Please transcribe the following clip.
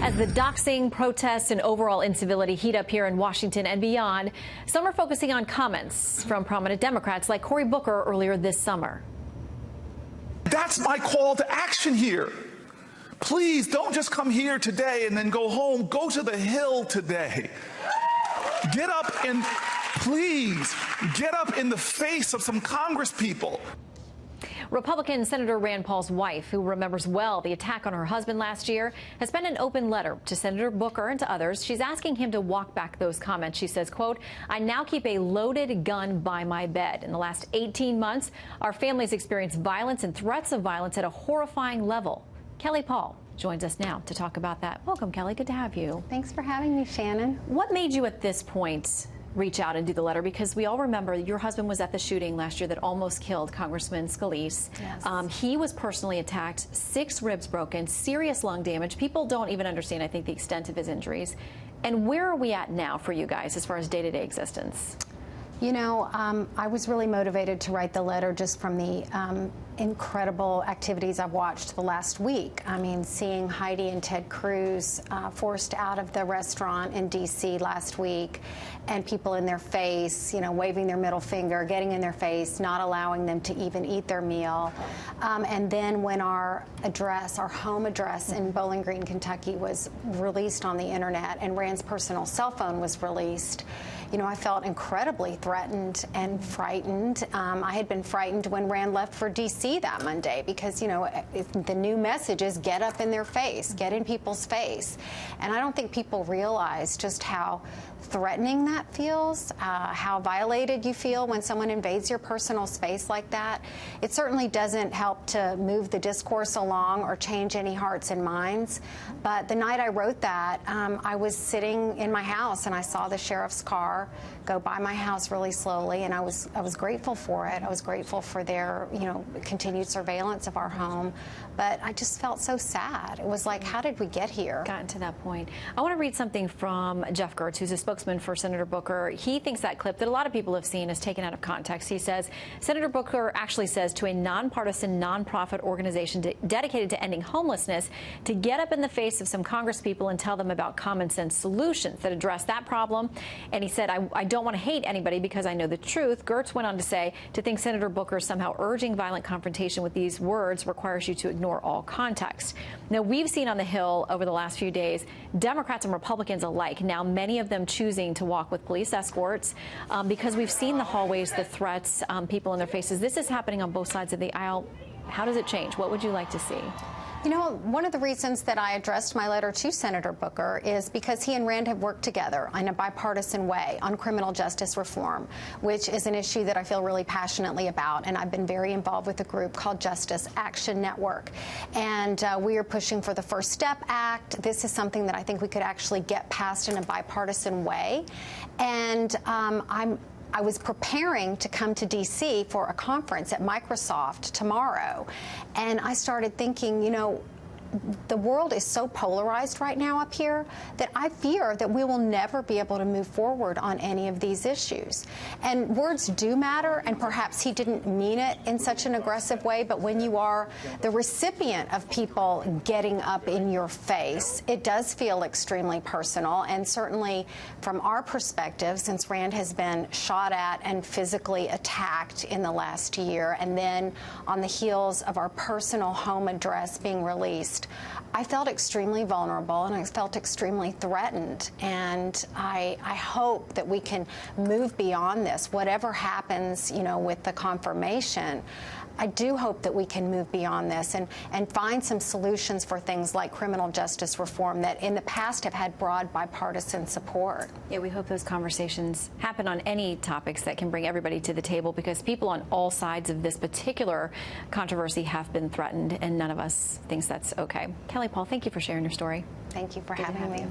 As the doxing, protests, and overall incivility heat up here in Washington and beyond, some are focusing on comments from prominent Democrats like Cory Booker earlier this summer. That's my call to action here. Please don't just come here today and then go home. Go to the Hill today. Get up and please get up in the face of some Congress people. Republican Senator Rand Paul's wife, who remembers well the attack on her husband last year, has sent an open letter to Senator Booker and to others. She's asking him to walk back those comments. She says, quote, "I now keep a loaded gun by my bed. In the last 18 months, our families experienced violence and threats of violence at a horrifying level." Kelly Paul joins us now to talk about that. Welcome, Kelly. Good to have you. Thanks for having me, Shannon. What made you at this point reach out and do the letter? Because we all remember your husband was at the shooting last year that almost killed Congressman Scalise. Yes. He was personally attacked, 6 ribs broken, serious lung damage. People don't even understand, I think, the extent of his injuries. And where are we at now for you guys as far as day-to-day existence? You know, I was really motivated to write the letter just from the incredible activities I've watched the last week. I mean, seeing Heidi and Ted Cruz forced out of the restaurant in D.C. last week, and people in their face, you know, waving their middle finger, getting in their face, not allowing them to even eat their meal. And then when our home address in Bowling Green, Kentucky was released on the internet and Rand's personal cell phone was released, you know, I felt incredibly threatened and frightened. I had been frightened when Rand left for D.C. that Monday because, you know, the new message is get up in their face, get in people's face. And I don't think people realize just how threatening that feels, how violated you feel when someone invades your personal space like that. It certainly doesn't help to move the discourse along or change any hearts and minds. But the night I wrote that, I was sitting in my house and I saw the sheriff's car go by my house really slowly, and I was grateful for it. I was grateful for their, you know, continued surveillance of our home, but I just felt so sad. It was like, how did we get here? Gotten to that point. I want to read something from Jeff Gertz, who's a spokesman for Senator Booker. He thinks that clip that a lot of people have seen is taken out of context. He says, Senator Booker actually says to a nonpartisan, nonprofit organization dedicated to ending homelessness to get up in the face of some Congress people and tell them about common sense solutions that address that problem. And he said, I don't want to hate anybody because I know the truth. Gertz went on to say, to think Senator Booker is somehow urging violent confrontation with these words requires you to ignore all context. Now, we've seen on the Hill over the last few days, Democrats and Republicans alike, now many of them choosing to walk with police escorts because we've seen the hallways, the threats, people in their faces. This is happening on both sides of the aisle. How does it change? What would you like to see? You know, one of the reasons that I addressed my letter to Senator Booker is because he and Rand have worked together in a bipartisan way on criminal justice reform, which is an issue that I feel really passionately about. And I've been very involved with a group called Justice Action Network. And we are pushing for the First Step Act. This is something that I think we could actually get passed in a bipartisan way. And I was preparing to come to D.C. for a conference at Microsoft tomorrow, and I started thinking, you know, the world is so polarized right now up here that I fear that we will never be able to move forward on any of these issues. And words do matter, and perhaps he didn't mean it in such an aggressive way, but when you are the recipient of people getting up in your face, it does feel extremely personal. And certainly from our perspective, since Rand has been shot at and physically attacked in the last year, and then on the heels of our personal home address being released, I felt extremely vulnerable and I felt extremely threatened. And I hope that we can move beyond this. Whatever happens, you know, with the confirmation, I do hope that we can move beyond this and find some solutions for things like criminal justice reform that in the past have had broad bipartisan support. Yeah, we hope those conversations happen on any topics that can bring everybody to the table, because people on all sides of this particular controversy have been threatened, and none of us thinks that's okay. Kelly Paul, thank you for sharing your story. Thank you for having me.